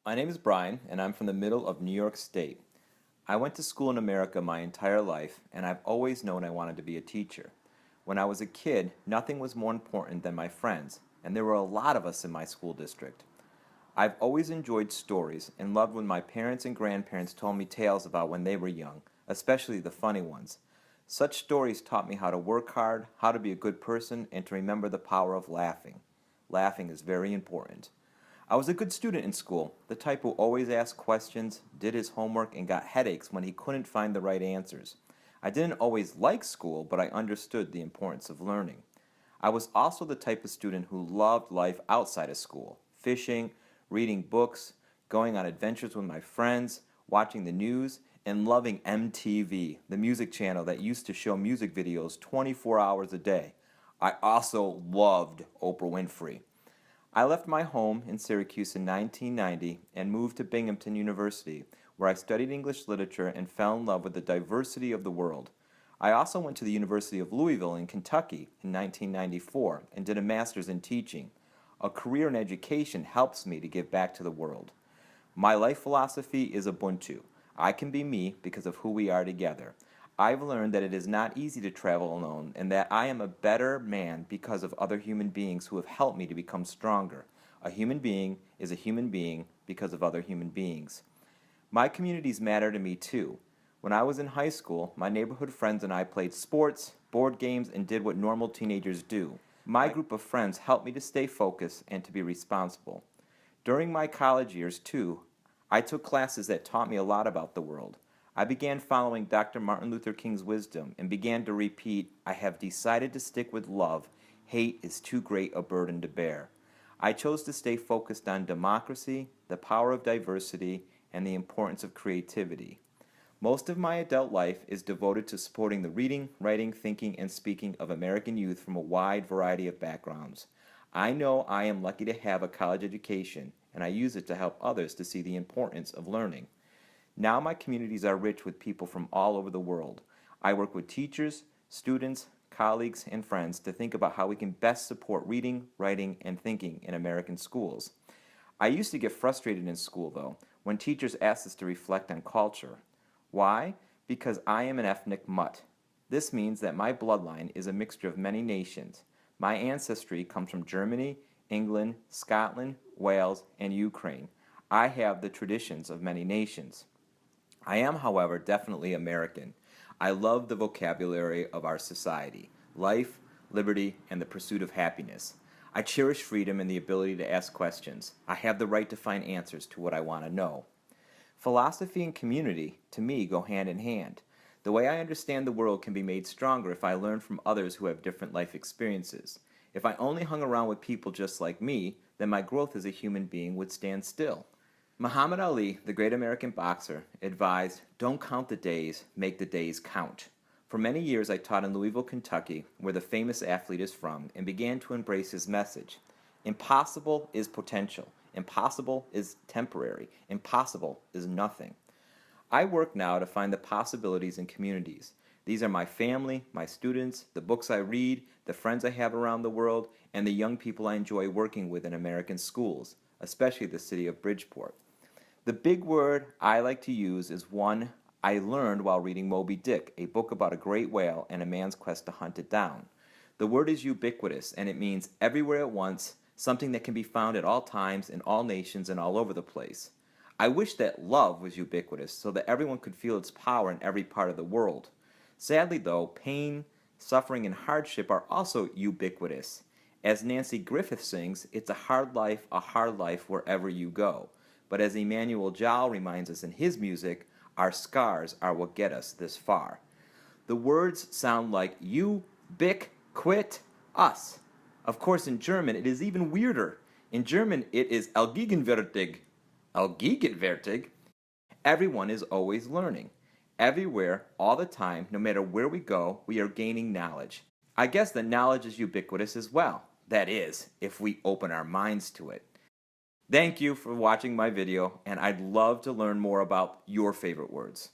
My name is Brian, and I'm from the middle of New York State. I went to school in America my entire life, and I've always known I wanted to be a teacher. When I was a kid, nothing was more important than my friends, and there were a lot of us in my school district. I've always enjoyed stories and loved when my parents and grandparents told me tales about when they were young, especially the funny ones. Such stories taught me how to work hard, how to be a good person, and to remember the power of laughing. Laughing is very important. I was a good student in school, the type who always asked questions, did his homework, and got headaches when he couldn't find the right answers. I didn't always like school, but I understood the importance of learning. I was also the type of student who loved life outside of school, fishing, reading books, going on adventures with my friends, watching the news, and loving MTV, the music channel that used to show music videos 24 hours a day. I also loved Oprah Winfrey. I left my home in Syracuse in 1990 and moved to Binghamton University, where I studied English literature and fell in love with the diversity of the world. I also went to the University of Louisville in Kentucky in 1994 and did a master's in teaching. A career in education helps me to give back to the world. My life philosophy is Ubuntu. I can be me because of who we are together. I've learned that it is not easy to travel alone and that I am a better man because of other human beings who have helped me to become stronger. A human being is a human being because of other human beings. My communities matter to me too. When I was in high school, my neighborhood friends and I played sports, board games, and did what normal teenagers do. My group of friends helped me to stay focused and to be responsible. During my college years, too, I took classes that taught me a lot about the world. I began following Dr. Martin Luther King's wisdom and began to repeat, I have decided to stick with love. Hate is too great a burden to bear. I chose to stay focused on democracy, the power of diversity, and the importance of creativity. Most of my adult life is devoted to supporting the reading, writing, thinking, and speaking of American youth from a wide variety of backgrounds. I know I am lucky to have a college education, and I use it to help others to see the importance of learning. Now my communities are rich with people from all over the world. I work with teachers, students, colleagues, and friends to think about how we can best support reading, writing, and thinking in American schools. I used to get frustrated in school, though, when teachers asked us to reflect on culture. Why? Because I am an ethnic mutt. This means that my bloodline is a mixture of many nations. My ancestry comes from Germany, England, Scotland, Wales, and Ukraine. I have the traditions of many nations. I am, however, definitely American. I love the vocabulary of our society: life, liberty, and the pursuit of happiness. I cherish freedom and the ability to ask questions. I have the right to find answers to what I want to know. Philosophy and community, to me, go hand in hand. The way I understand the world can be made stronger if I learn from others who have different life experiences. If I only hung around with people just like me, then my growth as a human being would stand still. Muhammad Ali, the great American boxer, advised, don't count the days, make the days count. For many years I taught in Louisville, Kentucky, where the famous athlete is from, and began to embrace his message. Impossible is potential. Impossible is temporary. Impossible is nothing. I work now to find the possibilities in communities. These are my family, my students, the books I read, the friends I have around the world, and the young people I enjoy working with in American schools, especially the city of Bridgeport. The big word I like to use is one I learned while reading Moby Dick, a book about a great whale and a man's quest to hunt it down. The word is ubiquitous, and it means everywhere at once, something that can be found at all times, in all nations, and all over the place. I wish that love was ubiquitous so that everyone could feel its power in every part of the world. Sadly, though, pain, suffering, and hardship are also ubiquitous. As Nancy Griffith sings, it's a hard life wherever you go. But as Emmanuel Jal reminds us in his music, our scars are what get us this far. The words sound like you, bick, quit, us. Of course, in German, it is even weirder. In German, it is allgegenwärtig. Allgegenwärtig? Everyone is always learning. Everywhere, all the time, no matter where we go, we are gaining knowledge. I guess that knowledge is ubiquitous as well. That is, if we open our minds to it. Thank you for watching my video, and I'd love to learn more about your favorite words.